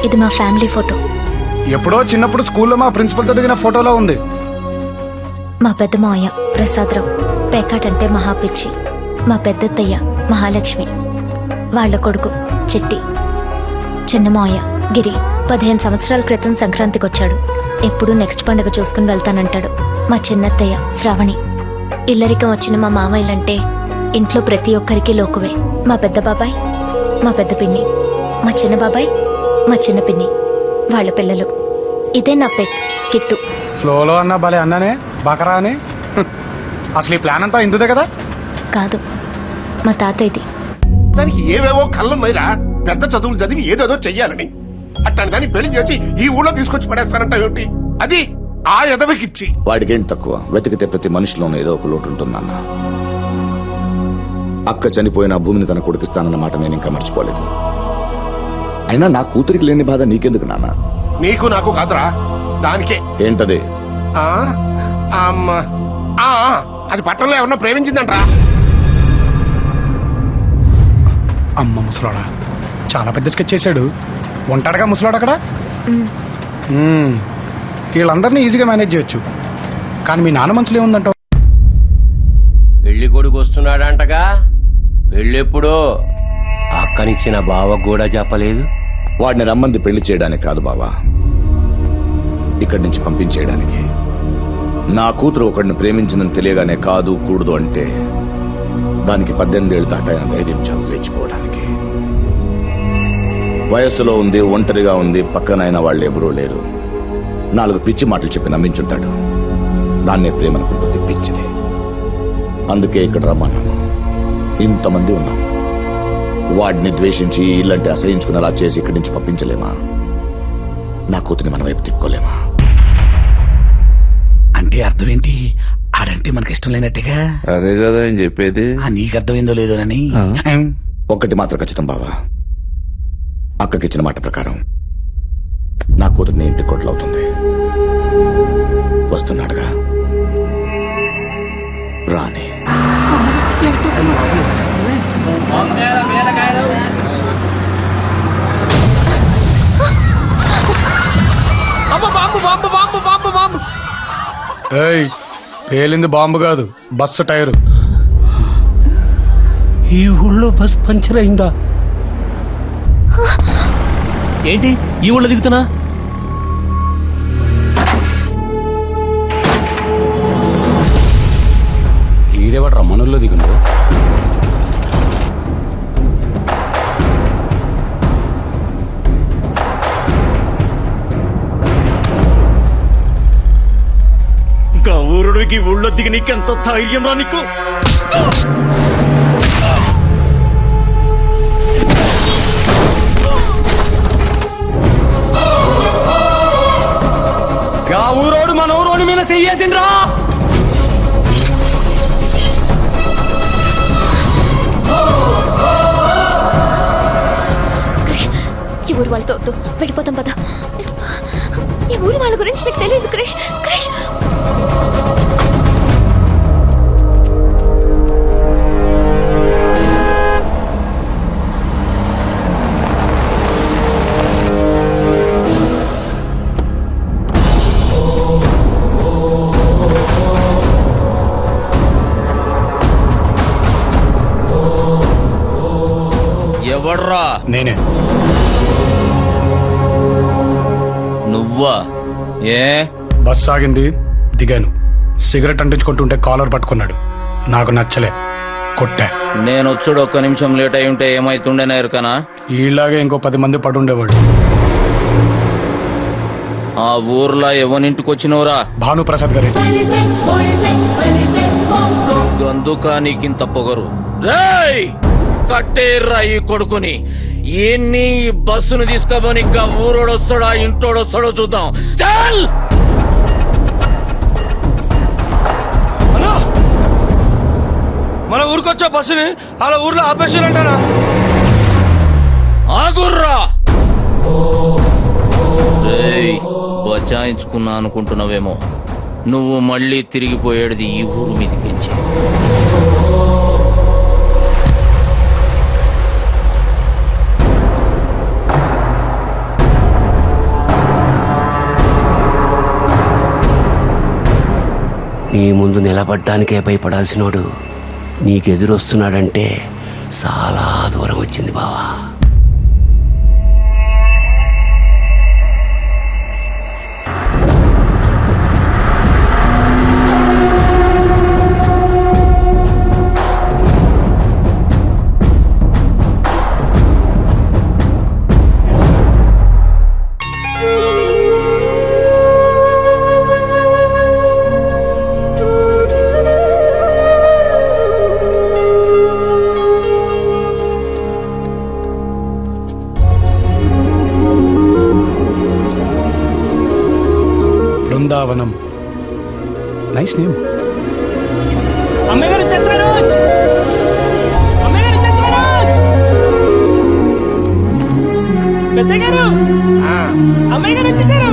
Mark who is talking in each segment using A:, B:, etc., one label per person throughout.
A: ఇది మా family photo.
B: ఎప్పుడో చిన్నప్పుడు స్కూల్లో మా ప్రిన్సిపల్ తో దిగిన ఫోటోలో ఉంది.
A: మా పెద్ద మావయ్య ప్రసాదరావు పేకాటంటే మహాపిచ్చి. మా పెద్దత్తయ్య మహాలక్ష్మి, వాళ్ళ కొడుకు చెట్టి. చిన్న మావయ్య గిరి 15 సంవత్సరాల క్రితం సంక్రాంతికి వచ్చాడు. ఎప్పుడు నెక్స్ట్ పండుగ చూసుకుని వెళ్తానంటాడు. మా చిన్నత్తయ్య శ్రావణి. ఇల్లరికం వచ్చిన మా మామయ్యలంటే ఇంట్లో ప్రతి ఒక్కరికి లోకువే. మా పెద్ద బాబాయ్, మా పెద్ద పిన్ని, మా చిన్న బాబాయ్, మా చిన్న పిన్ని, వాళ్ళ పిల్లలు. ఇదే నా పెట్ కిట్టు.
B: ఫ్లోలో అన్నా భలే అన్నానే బకరా అని. అసలు ఈ ప్లాన్ అంతా ఇందుదే కదా?
A: కాదు, మా తాతయ్యది.
C: దానికి ఏవేవో కళ్ళున్నాయిరా. పెద్ద చదువులు చదివి ఏదేదో చెయ్యాలని. అట్లాంటి దాన్ని పెళ్లి చేసి ఈ ఊళ్ళో తీసుకొచ్చి పడేస్తానంట ఏమిటి? అది ఆ ఎదవికిచ్చి.
D: వాడికేంటి తక్కువ? వెతికితే ప్రతి మనిషిలోనూ ఏదో ఒక లోటు ఉంటుందన్న. అక్క చనిపోయిన భూమిని తన కొడుకిస్తానన్న మాట నేను ఇంకా మర్చిపోలేదు. అయినా నా కూతురికి లేని బాధ నీకెందుకు నాన్న?
C: నీకు నాకు కాదురా, దానికే.
D: ఏంటది?
C: ఆ, అమ్మ, ఆ, అది పట్టణంలో ఎవరన్నా ప్రేమించిందంట్రా.
B: అమ్మ ముసలాడా చాలా పెద్ద స్కెచ్ చేశాడు. ఉంటాడుగా ముసలాడు అక్కడ. వీళ్ళందరినీ ఈజీగా మేనేజ్ చేయొచ్చు. కానీ మీ నాన్న మనసులో ఏముందంటావు?
E: పెళ్లి కొడుకు వస్తున్నాడంటగా. పెళ్ళెప్పుడో? అక్కనిచ్చిన బావ కూడా చెప్పలేదు.
D: వాడిని రమ్మంది పెళ్లి చేయడానికి కాదు బావా, ఇక్కడి నుంచి పంపించేయడానికి. నా కూతురు ఒకడిని ప్రేమించిందని తెలియగానే కాదు కూడదు అంటే దానికి 18 ఏళ్ళు దాటైన ధైర్యం చాలు లేచిపోవడానికి. వయస్సులో ఉంది, ఒంటరిగా ఉంది, పక్కనైన వాళ్ళు ఎవరూ లేరు. 4 పిచ్చి మాటలు చెప్పి నమ్మించుంటాడు. దాన్నే ప్రేమనుకుంటుంది పిచ్చిది. అందుకే ఇక్కడ రమ్మన్నాను. ఇంతమంది ఉన్నాం. వాడిని ద్వేషించి ఇల్లంటే అసహించుకునేలా చేసి ఇక్కడి నుంచి పంపించలేమా? నా కూతురిని మన వైపు తిప్పుకోలేమా?
F: అంటే అర్థం ఏంటి? ఆడంటే మనకి ఇష్టం లేనట్టుగా.
G: అదే కదా నేను చెప్పేది.
F: నీకు అర్థమైందో లేదోనని.
D: ఒక్కటి మాత్రం ఖచ్చితం బావా, అక్కకిచ్చిన మాట ప్రకారం నా కూతురిని ఇంటి కొట్లవుతుంది. వస్తున్నాడుగా, రాని.
B: ఏయ్, పేలింది బాంబు కాదు, బస్సు టైరు.
F: ఈ ఊళ్ళో బస్ పంచర్ అయిందా?
H: ఏంటి ఈ ఊళ్ళో దిగుతున్నా?
E: ఈడేవాడు రమ్మనుల్లో దిగుండు.
F: ఇంకా ఊరుడికి ఊళ్ళో దిగి నీకెంత ధైర్యం రా నీకు?
H: ఊరోడు మన ఊరోడి మీద చెయ్యేసిండ్రా.
A: ఈ ఊరు వాళ్ళతో వద్దు, వెళ్ళిపోతాం పద. ఈ ఊరు వాళ్ళ గురించి నీకు తెలియదు క్రిష్. క్రిష్,
H: ఎవడ్రా?
B: నేనే.
H: నువ్వా? ఏ?
B: బస్ ఆగింది, దిగాను. సిగరెట్ అంటించుకుంటుంటే కాలర్ పట్టుకున్నాడు. నాకు నచ్చలే, కొట్టా.
H: నేను వచ్చుడు 1 నిమిషం లేట్ అయి ఉంటే ఏమైతుండేనా ఎరకనా?
B: ఈలాగే ఇంకో 10 మంది పడుండేవాడు.
H: ఆ ఊర్లో ఎవరింటికి వచ్చినవురా?
B: భానుప్రసాద్ గారి.
H: గందుకా నీకింత పొగరు? రేయ్, కట్టేర్రా ఈ కొడుకుని. ఎన్ని ఈ బస్సును తీసుకోబోని ఇంకా ఊరోడొస్తాడా ఇంటోడొస్తాడో చూద్దాం. చల్!
G: మన ఊరికొచ్చా బస్సుని అలా ఊర్లో ఆపేసానంటానా?
H: ఆగుర్రా! రేయ్, బచాయించుకున్నా అనుకుంటున్నావేమో. నువ్వు మళ్ళీ తిరిగిపోయేది ఈ ఊరు మీదికించి.
E: నీ ముందు నిలబడ్డానికే భయపడాల్సినోడు నీకెదురొస్తున్నాడంటే చాలా దూరం వచ్చింది బావా.
B: Brindavanam, nice name.
G: అమ్మగారు చంద్రరాజ్, అమ్మగారు చంద్రరాజ్, పెద్దగారు, అమ్మగారు వచ్చేసారు.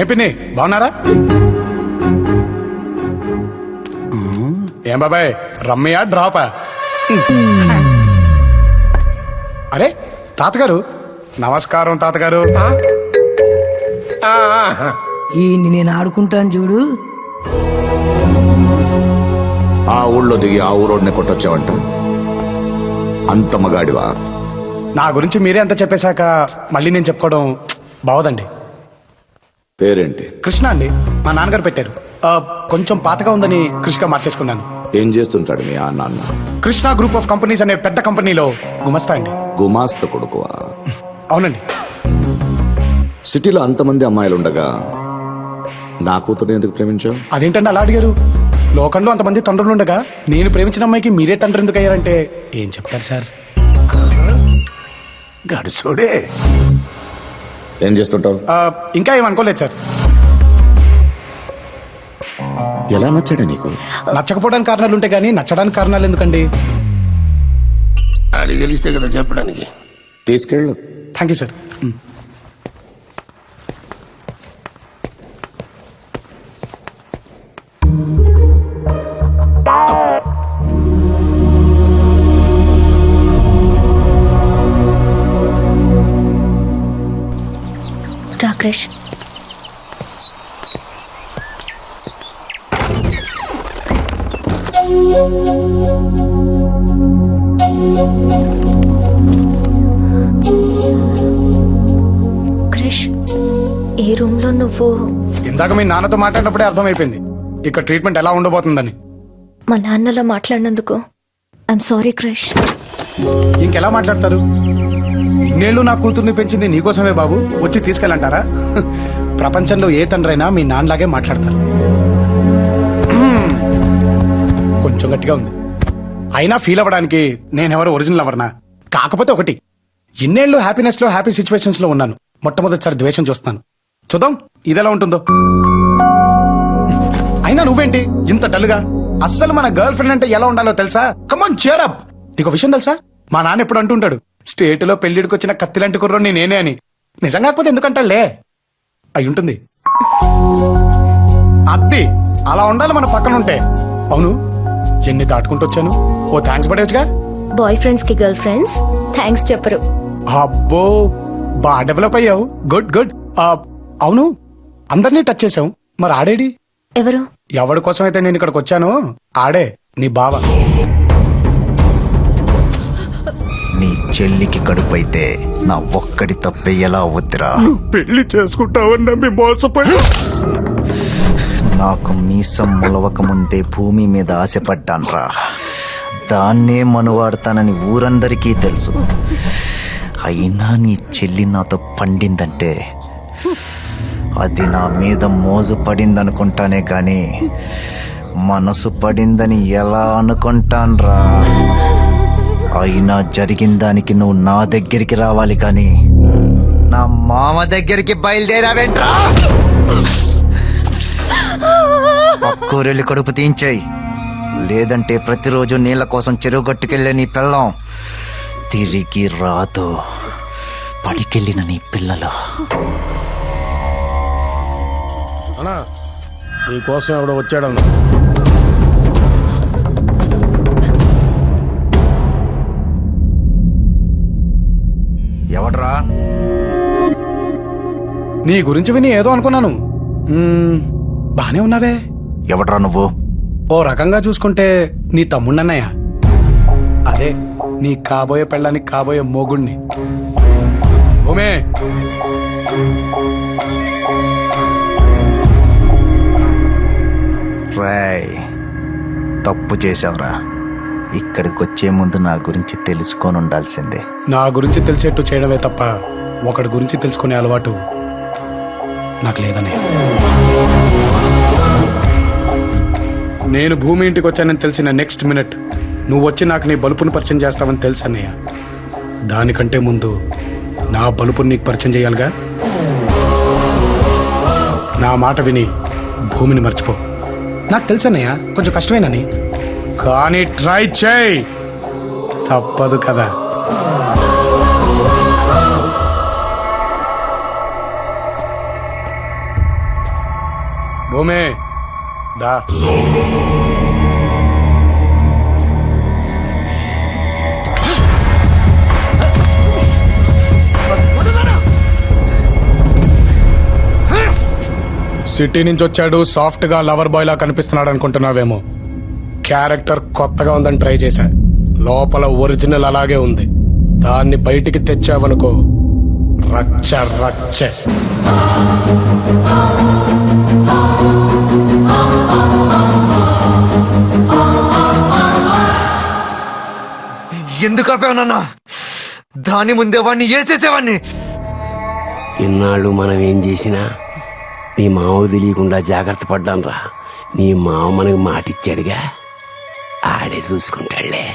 B: ఏ పిన్ని, బాగున్నారా? ఏం బాబాయ్, రమ్మయ్యా డ్రాపా? అరే తాతగారు, నమస్కారం తాతగారు.
I: ఈ నేను ఆడుకుంటాను చూడు.
D: ఆ ఊళ్ళో దిగి ఆ ఊరోడిని కొట్టొచ్చావంట. అంత మగాడివా?
B: నా గురించి మీరే అంత చెప్పేశాక మళ్ళీ నేను చెప్పుకోవడం బావదండి.
D: పేరేంటి?
B: కృష్ణ అండి, మా నాన్నగారు పెట్టారు. కొంచెం పాతగా ఉందని కృష్ణగా మార్చేసుకున్నాను.
D: ఏం చేస్తుంటాడు మీ ఆ నాన్న?
B: కృష్ణ గ్రూప్ ఆఫ్ కంపెనీస్ అనే పెద్ద కంపెనీలో గుమస్తా అండి.
D: గుమాస్త కొడుకువా?
B: అవునండి.
D: సిటీలో అంతమంది అమ్మాయిలు ఉండగా నా కూతురు ఎందుకు ప్రేమించావు?
B: అదేంటండి అలా అడిగారు? లోకంలో అంతమంది తండ్రులు ఉండగా నేను ప్రేమించిన అమ్మాయికి మీరే తండ్రి ఎందుకు అయ్యారంటే ఏం చెప్తారు సార్?
C: గడుసోడే.
D: ఏం చేస్తుంటావు?
B: ఇంకా ఏమనుకోలేదు సార్.
D: ఎలా నచ్చాడా నీకు?
B: నచ్చకపోవడానికి కారణాలు ఉంటాయి కానీ నచ్చడానికి కారణాలు ఎందుకండి?
C: అడిగి గెలిస్తే కదా చెప్పడానికి.
D: తీసుకెళ్ళు.
B: Thank you sir.
A: రా క్రిష్. క్రిష్, ఈ రూమ్ లో నువ్వు
B: ఇందాక మీ నాన్నతో మాట్లాడినప్పుడే అర్థమైపోయింది ఇక్కడ ట్రీట్మెంట్ ఎలా ఉండబోతుందని.
A: మా నాన్నలో మాట్లాడినందుకు ఐఎమ్ సారీ క్రిష్.
B: ఇంకెలా మాట్లాడతారు? ఇన్నేళ్ళు నా కూతుర్ని పెంచింది నీకోసమే బాబు, వచ్చి తీసుకెళ్ళంటారా? ప్రపంచంలో ఏ తండ్రైనా మీ నాన్నలాగే మాట్లాడతారు. కొంచెం గట్టిగా ఉంది. అయినా ఫీల్ అవ్వడానికి నేనెవరు ఒరిజినల్ అవర్నా? కాకపోతే ఒకటి, ఇన్నేళ్ళు హ్యాపీనెస్ లో హ్యాపీ సిచ్యువేషన్స్ లో ఉన్నాను. మొట్టమొదటిసారి ద్వేషం చూస్తున్నాను. చూద్దాం ఇదెలా ఉంటుందో. అయినా నువ్వేంటి ఇంత డల్గా? అస్సలు మన గర్ల్ ఫ్రెండ్ అంటే ఎలా ఉండాలో తెలుసా? కమాన్ cheer up. నీకు విషయం తెలుసా? మా నాన్న ఎప్పుడు అంటుంటాడు, స్టేట్ లో పెళ్లిడికి వచ్చిన కత్తిలాంటి కుర్రోని నేనే అని. నిజం కాకపోతే ఎందుకంటాలే, అయి ఉంటుంది. అద్ది అలా ఉండాలి మన పక్కన ఉంటే. అవును, ఎన్ని దాటుకుంటూ వచ్చాను. ఓ థ్యాంక్స్ పడేచ్చుగా.
A: బాయ్ ఫ్రెండ్స్ కి గర్ల్ ఫ్రెండ్స్ థ్యాంక్స్ చెప్పరు.
B: అబ్బో, బాగా డెవలప్ అయ్యావు. Good good. అవును, అందరినీ టచ్ చేసావు, మరి ఆడేడి?
A: ఎవరు?
B: ఎవడి కోసం అయితే నేను ఇక్కడికి వచ్చాను ఆడే, నీ బావ.
J: నీ చెల్లికి కడుపైతే నా ఒక్కడి తప్పే ఎలా అవుద్దిరా?
C: పెళ్లి చేసుకుంటావని నమ్మి మోసపోయి
J: నాకు మీసం మొలవక ముందే భూమి మీద ఆశపడ్డాన్రా. దాన్నే మనువాడతానని ఊరందరికీ తెలుసు. అయినా నీ చెల్లి నాతో పండిందంటే అది నా మీద మోజు పడిందనుకుంటానే గాని మనసు పడిందని ఎలా అనుకుంటాన్రా? అయినా జరిగిన దానికి నువ్వు నా దగ్గరికి రావాలి కానీ నా మామ దగ్గరికి బయలుదేరావేంట్రా? పక్కూరెళ్ళి కడుపు తీయించాయి. లేదంటే ప్రతిరోజు నీళ్ళ కోసం చెరువు గట్టుకెళ్ళే నీ పిల్లం తిరిగి రాదు. పడికెళ్ళిన నీ పిల్లలు.
B: అన్నా నీకోసం ఎవడో వచ్చాడన్నా.
J: ఎవడ్రా?
B: నీ గురించి విని ఏదో అనుకున్నాను. బానే ఉన్నావే.
J: ఎవడ్రా నువ్వు?
B: ఓ రకంగా చూసుకుంటే నీ తమ్ముడన్నయ్య. అదే నీ కాబోయే పెళ్ళానికి కాబోయే మొగుణ్ణి. భూమే,
J: రాయ్, తప్పు చేసావురా. ఇక్కడికి వచ్చే ముందు నా గురించి తెలుసుకొని ఉండాల్సిందే.
B: నా గురించి తెలిసేట్టు చేయడమే తప్ప ఒకడి గురించి తెలుసుకునే అలవాటు నాకు లేదనే. నేను భూమి ఇంటికి వచ్చానని తెలిసిన నెక్స్ట్ మినిట్ నువ్వు వచ్చి నాకు నీ బలుపుని పరిచయం చేస్తావని తెలుసు అన్నయ్య. దానికంటే ముందు నా బలుపుని నీకు పరిచయం చేయాలిగా. నా మాట విని భూమిని మర్చిపో. నాకు తెలుసు అన్నయ్య, కొంచెం కష్టమేనని, కానీ ట్రై చేయి, తప్పదు కదా. భూమే దా. సిటీ నుంచి వచ్చాడు, సాఫ్ట్ గా లవర్ బాయ్ లా కనిపిస్తున్నాడు అనుకుంటున్నావేమో. క్యారెక్టర్ కొత్తగా ఉందని ట్రై చేశా. లోపల ఒరిజినల్ అలాగే ఉంది. దాన్ని బయటికి తెచ్చావనుకో రచ్చ రచ్చ.
J: ఎందుకు ఆపావునన్నా? దాని ముందే వాడిని వేసేసేవాడిని.
E: ఇన్నాళ్ళు మనం ఏం చేసినా నీ మావ తెలియకుండా జాగ్రత్త పడ్డాను రా. నీ మావ మనకు మాటిచ్చాడుగా, ఆడే చూసుకుంటాడులే.